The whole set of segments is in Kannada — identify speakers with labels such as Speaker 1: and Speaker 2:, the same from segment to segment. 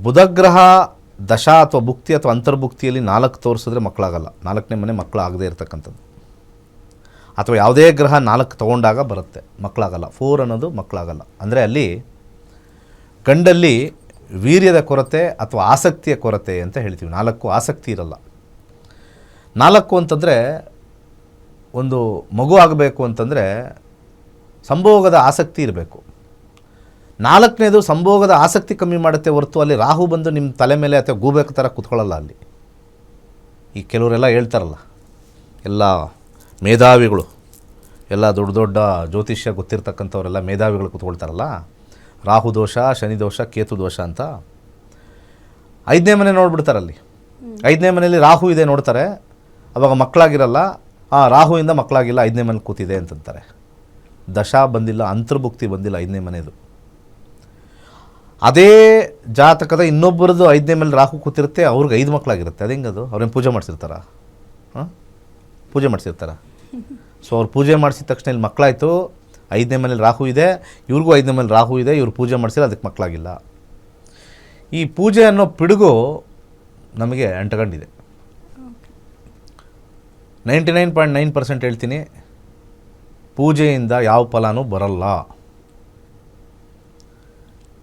Speaker 1: ಬುಧಗ್ರಹ ದಶಾ ಅಥವಾ ಭುಕ್ತಿ ಅಥವಾ ಅಂತರ್ಭುಕ್ತಿಯಲ್ಲಿ 4 ತೋರಿಸಿದ್ರೆ ಮಕ್ಕಳಾಗಲ್ಲ. 4ನೇ ಮನೆ ಮಕ್ಕಳು ಆಗದೇ ಇರತಕ್ಕಂಥದ್ದು. ಅಥವಾ ಯಾವುದೇ ಗ್ರಹ 4 ತೊಗೊಂಡಾಗ ಬರುತ್ತೆ, ಮಕ್ಕಳಾಗಲ್ಲ. 4 ಅನ್ನೋದು ಮಕ್ಕಳಾಗಲ್ಲ. ಅಂದರೆ ಅಲ್ಲಿ ಗಂಡಲ್ಲಿ ವೀರ್ಯದ ಕೊರತೆ ಅಥವಾ ಆಸಕ್ತಿಯ ಕೊರತೆ ಅಂತ ಹೇಳ್ತೀವಿ. 4 ಆಸಕ್ತಿ ಇರಲ್ಲ. 4 ಅಂತಂದರೆ ಒಂದು ಮಗು ಆಗಬೇಕು ಅಂತಂದರೆ ಸಂಭೋಗದ ಆಸಕ್ತಿ ಇರಬೇಕು. 4ನೇದು ಸಂಭೋಗದ ಆಸಕ್ತಿ ಕಮ್ಮಿ ಮಾಡುತ್ತೆ ಹೊರತು ಅಲ್ಲಿ ರಾಹು ಬಂದು ನಿಮ್ಮ ತಲೆ ಮೇಲೆ ಅಥವಾ ಗೂಬೇಕು ಥರ ಕೂತ್ಕೊಳ್ಳಲ್ಲ ಅಲ್ಲಿ. ಈ ಕೆಲವರೆಲ್ಲ ಹೇಳ್ತಾರಲ್ಲ, ಎಲ್ಲ ಮೇಧಾವಿಗಳು, ಎಲ್ಲ ದೊಡ್ಡ ದೊಡ್ಡ ಜ್ಯೋತಿಷ್ಯ ಗೊತ್ತಿರ್ತಕ್ಕಂಥವರೆಲ್ಲ ಮೇಧಾವಿಗಳು ಕೂತ್ಕೊಳ್ತಾರಲ್ಲ, ರಾಹು ದೋಷ, ಶನಿ ದೋಷ, ಕೇತು ದೋಷ ಅಂತ 5ನೇ ಮನೆ ನೋಡ್ಬಿಡ್ತಾರಲ್ಲಿ. 5ನೇ ಮನೆಯಲ್ಲಿ ರಾಹು ಇದೆ ನೋಡ್ತಾರೆ, ಅವಾಗ ಮಕ್ಕಳಾಗಿರಲ್ಲ. ರಾಹುವಿಂದ ಮಕ್ಕಳಾಗಿಲ್ಲ, 5ನೇ ಮನೆ ಕೂತಿದೆ ಅಂತಂತಾರೆ. ದಶಾ ಬಂದಿಲ್ಲ, ಅಂತರ್ಭುಕ್ತಿ ಬಂದಿಲ್ಲ 5ನೇ ಮನೆಯದು. ಅದೇ ಜಾತಕದ ಇನ್ನೊಬ್ಬರದ್ದು 5ನೇ ಮೇಲೆ ರಾಹು ಕೂತಿರುತ್ತೆ, ಅವ್ರಿಗೆ 5 ಮಕ್ಕಳಾಗಿರುತ್ತೆ. ಅದು ಹೆಂಗದು? ಅವ್ರೇನು ಪೂಜೆ ಮಾಡಿಸಿರ್ತಾರ? ಪೂಜೆ ಮಾಡಿಸಿರ್ತಾರ? ಸೊ ಅವ್ರು ಪೂಜೆ ಮಾಡಿಸಿದ ತಕ್ಷಣ ಇಲ್ಲಿ ಮಕ್ಕಳಾಯಿತು. 5ನೇ ಮನೇಲಿ ರಾಹು ಇದೆ, ಇವ್ರಿಗೂ 5ನೇ ಮೇಲೆ ರಾಹು ಇದೆ, ಇವ್ರು ಪೂಜೆ ಮಾಡಿಸಿದ್ರೆ ಅದಕ್ಕೆ ಮಕ್ಕಳಾಗಿಲ್ಲ. ಈ ಪೂಜೆ ಅನ್ನೋ ಪಿಡುಗು ನಮಗೆ ಅಂಟಕೊಂಡಿದೆ. 99.9% ಹೇಳ್ತೀನಿ, ಪೂಜೆಯಿಂದ ಯಾವ ಫಲನೂ ಬರಲ್ಲ.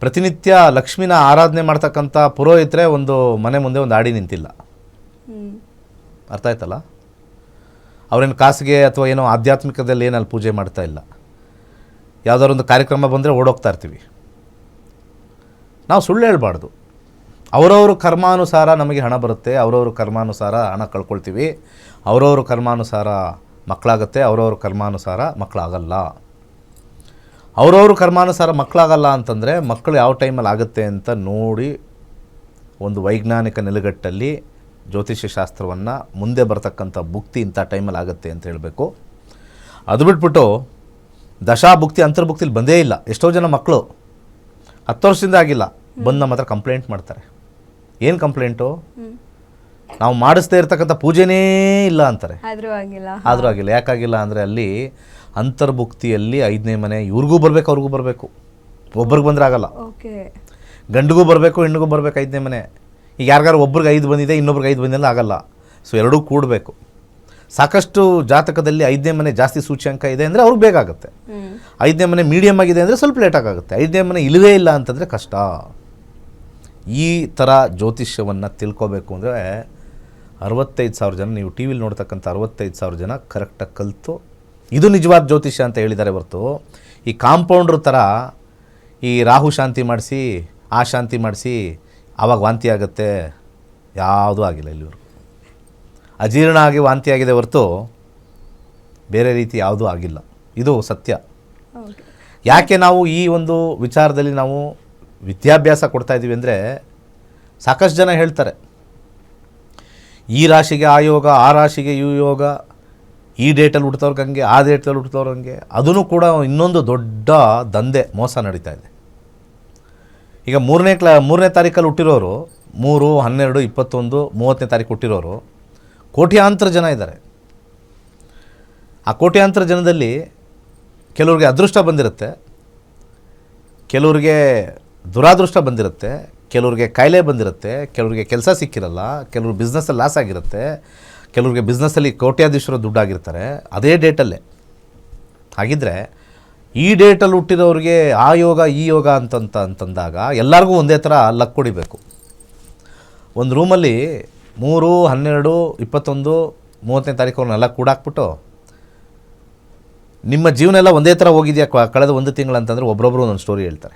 Speaker 1: ಪ್ರತಿನಿತ್ಯ ಲಕ್ಷ್ಮಿನ ಆರಾಧನೆ ಮಾಡ್ತಕ್ಕಂಥ ಪುರೋಹಿತರೆ ಒಂದು ಮನೆ ಮುಂದೆ ಒಂದು ಆಡಿ ನಿಂತಿಲ್ಲ. ಅರ್ಥ ಆಯ್ತಲ್ಲ? ಅವ್ರೇನು ಖಾಸಗಿ ಅಥವಾ ಏನೋ ಆಧ್ಯಾತ್ಮಿಕದಲ್ಲಿ ಏನಲ್ಲಿ ಪೂಜೆ ಮಾಡ್ತಾ ಇಲ್ಲ. ಯಾವುದಾದ್ರು ಒಂದು ಕಾರ್ಯಕ್ರಮ ಬಂದರೆ ಓಡೋಗ್ತಾ ಇರ್ತೀವಿ. ನಾವು ಸುಳ್ಳು ಹೇಳ್ಬಾರ್ದು. ಅವರವರು ಕರ್ಮಾನುಸಾರ ನಮಗೆ ಹಣ ಬರುತ್ತೆ, ಅವರವರು ಕರ್ಮಾನುಸಾರ ಹಣ ಕಳ್ಕೊಳ್ತೀವಿ, ಅವರವರು ಕರ್ಮಾನುಸಾರ ಮಕ್ಕಳಾಗುತ್ತೆ, ಅವರವ್ರ ಕರ್ಮಾನುಸಾರ ಮಕ್ಕಳಾಗಲ್ಲ. ಅವರವರು ಕರ್ಮಾನುಸಾರ ಮಕ್ಕಳಾಗಲ್ಲ ಅಂತಂದರೆ ಮಕ್ಕಳು ಯಾವ ಟೈಮಲ್ಲಿ ಆಗುತ್ತೆ ಅಂತ ನೋಡಿ ಒಂದು ವೈಜ್ಞಾನಿಕ ನೆಲೆಗಟ್ಟಲ್ಲಿ ಜ್ಯೋತಿಷ್ಯ ಶಾಸ್ತ್ರವನ್ನು ಮುಂದೆ ಬರ್ತಕ್ಕಂಥ ಭುಕ್ತಿ ಇಂಥ ಟೈಮಲ್ಲಿ ಆಗುತ್ತೆ ಅಂತ ಹೇಳಬೇಕು. ಅದು ಬಿಟ್ಬಿಟ್ಟು ದಶಾ ಭುಕ್ತಿ ಅಂತರ್ಭುಕ್ತಿಲಿ ಬಂದೇ ಇಲ್ಲ. ಎಷ್ಟೋ ಜನ ಮಕ್ಕಳು 10 ವರ್ಷದಿಂದ ಆಗಿಲ್ಲ, ಬಂದು ನಮ್ಮ ಹತ್ರ ಕಂಪ್ಲೇಂಟ್ ಮಾಡ್ತಾರೆ. ಏನು ಕಂಪ್ಲೇಂಟು? ನಾವು ಮಾಡಿಸ್ದೇ ಇರ್ತಕ್ಕಂಥ ಪೂಜೆನೇ ಇಲ್ಲ ಅಂತಾರೆ. ಆದರೂ ಆಗಿಲ್ಲ. ಯಾಕಾಗಿಲ್ಲ ಅಂದರೆ ಅಲ್ಲಿ ಅಂತರ್ಭುಕ್ತಿಯಲ್ಲಿ 5ನೇ ಮನೆ ಇವ್ರಿಗೂ ಬರಬೇಕು, ಅವ್ರಿಗೂ ಬರಬೇಕು. ಒಬ್ರಿಗೆ ಬಂದರೆ ಆಗಲ್ಲ. ಗಂಡಿಗೂ ಬರಬೇಕು, ಹೆಣ್ಣಿಗೂ ಬರಬೇಕು 5ನೇ ಮನೆ. ಈಗ ಯಾರಿಗಾರು ಒಬ್ರಿಗೆ 5 ಬಂದಿದೆ, ಇನ್ನೊಬ್ರಿಗೆ 5 ಬಂದಿಲ್ಲ, ಆಗಲ್ಲ. ಸೊ ಎರಡೂ ಕೂಡಬೇಕು. ಸಾಕಷ್ಟು ಜಾತಕದಲ್ಲಿ 5ನೇ ಮನೆ ಜಾಸ್ತಿ ಸೂಚ್ಯಂಕ ಇದೆ ಅಂದರೆ ಅವ್ರಿಗೆ ಬೇಗ ಆಗುತ್ತೆ. 5ನೇ ಮನೆ ಮೀಡಿಯಮ್ ಆಗಿದೆ ಅಂದರೆ ಸ್ವಲ್ಪ ಲೇಟಾಗಿ ಆಗುತ್ತೆ. 5ನೇ ಮನೆ ಇಲ್ಲವೇ ಇಲ್ಲ ಅಂತಂದರೆ ಕಷ್ಟ. ಈ ಥರ ಜ್ಯೋತಿಷ್ಯವನ್ನು ತಿಳ್ಕೊಬೇಕು ಅಂದರೆ 65,000 ಜನ, ನೀವು ಟಿ ವಿಲಿ ನೋಡ್ತಕ್ಕಂಥ 65,000 ಜನ ಕರೆಕ್ಟಾಗಿ ಕಲಿತು ಇದು ನಿಜವಾದ ಜ್ಯೋತಿಷ್ಯ ಅಂತ ಹೇಳಿದ್ದಾರೆ ಹೊರತು ಈ ಕಾಂಪೌಂಡ್ರ್ ಥರ ಈ ರಾಹು ಶಾಂತಿ ಮಾಡಿಸಿ, ಆ ಶಾಂತಿ ಮಾಡಿಸಿ ಆವಾಗ ವಾಂತಿ ಆಗುತ್ತೆ, ಯಾವುದೂ ಆಗಿಲ್ಲ. ಇಲ್ಲಿವರು ಅಜೀರ್ಣ ಆಗಿ ವಾಂತಿ ಆಗಿದೆ ಹೊರತು ಬೇರೆ ರೀತಿ ಯಾವುದೂ ಆಗಿಲ್ಲ. ಇದು ಸತ್ಯ. ಯಾಕೆ ನಾವು ಈ ಒಂದು ವಿಚಾರದಲ್ಲಿ ನಾವು ವಿದ್ಯಾಭ್ಯಾಸ ಕೊಡ್ತಾಯಿದ್ದೀವಿ ಅಂದರೆ ಸಾಕಷ್ಟು ಜನ ಹೇಳ್ತಾರೆ ಈ ರಾಶಿಗೆ ಆ ಯೋಗ, ಆ ರಾಶಿಗೆ ಈ ಯೋಗ, ಈ ಡೇಟಲ್ಲಿ ಹುಡ್ತವ್ರಿಗೆ ಹಂಗೆ, ಆ ಡೇಟಲ್ಲಿ ಹುಡ್ತವ್ರು ಹಂಗೆ. ಅದೂ ಕೂಡ ಇನ್ನೊಂದು ದೊಡ್ಡ ದಂಧೆ, ಮೋಸ ನಡೀತಾ ಇದೆ. ಈಗ 3ನೇ ತಾರೀಕಲ್ಲಿ ಹುಟ್ಟಿರೋರು 3, 12, 21, 30ನೇ ತಾರೀಕು ಹುಟ್ಟಿರೋರು ಕೋಟ್ಯಾಂತರ ಜನ ಇದ್ದಾರೆ. ಆ ಕೋಟ್ಯಾಂತರ ಜನದಲ್ಲಿ ಕೆಲವ್ರಿಗೆ ಅದೃಷ್ಟ ಬಂದಿರುತ್ತೆ, ಕೆಲವ್ರಿಗೆ ದುರಾದೃಷ್ಟ ಬಂದಿರುತ್ತೆ, ಕೆಲವ್ರಿಗೆ ಕಾಯಿಲೆ ಬಂದಿರುತ್ತೆ, ಕೆಲವ್ರಿಗೆ ಕೆಲಸ ಸಿಕ್ಕಿರಲ್ಲ, ಕೆಲವ್ರು ಬಿಸ್ನೆಸ್ಸಲ್ಲಿ ಲಾಸ್ ಆಗಿರುತ್ತೆ, ಕೆಲವ್ರಿಗೆ ಬಿಸ್ನೆಸ್ಸಲ್ಲಿ ಕೋಟ್ಯಾಧೀಶರು ದುಡ್ಡಾಗಿರ್ತಾರೆ ಅದೇ ಡೇಟಲ್ಲೇ. ಹಾಗಿದ್ದರೆ ಈ ಡೇಟಲ್ಲಿ ಹುಟ್ಟಿರೋರಿಗೆ ಆ ಯೋಗ ಈ ಯೋಗ ಅಂತಂದಾಗ ಎಲ್ಲರಿಗೂ ಒಂದೇ ಥರ ಲಕ್ ಹೊಡಿಬೇಕು. ಒಂದು ರೂಮಲ್ಲಿ 3, 12, 21, 30ನೇ ತಾರೀಕು ಅವ್ರನ್ನೆಲ್ಲ ಕೂಡಾಕ್ಬಿಟ್ಟು ನಿಮ್ಮ ಜೀವನ ಎಲ್ಲ ಒಂದೇ ಥರ ಹೋಗಿದೆಯಾ ಕಳೆದ 1 ತಿಂಗಳು ಅಂತಂದರೆ ಒಬ್ಬರೊಬ್ಬರು ಒಂದೊಂದು ಸ್ಟೋರಿ ಹೇಳ್ತಾರೆ.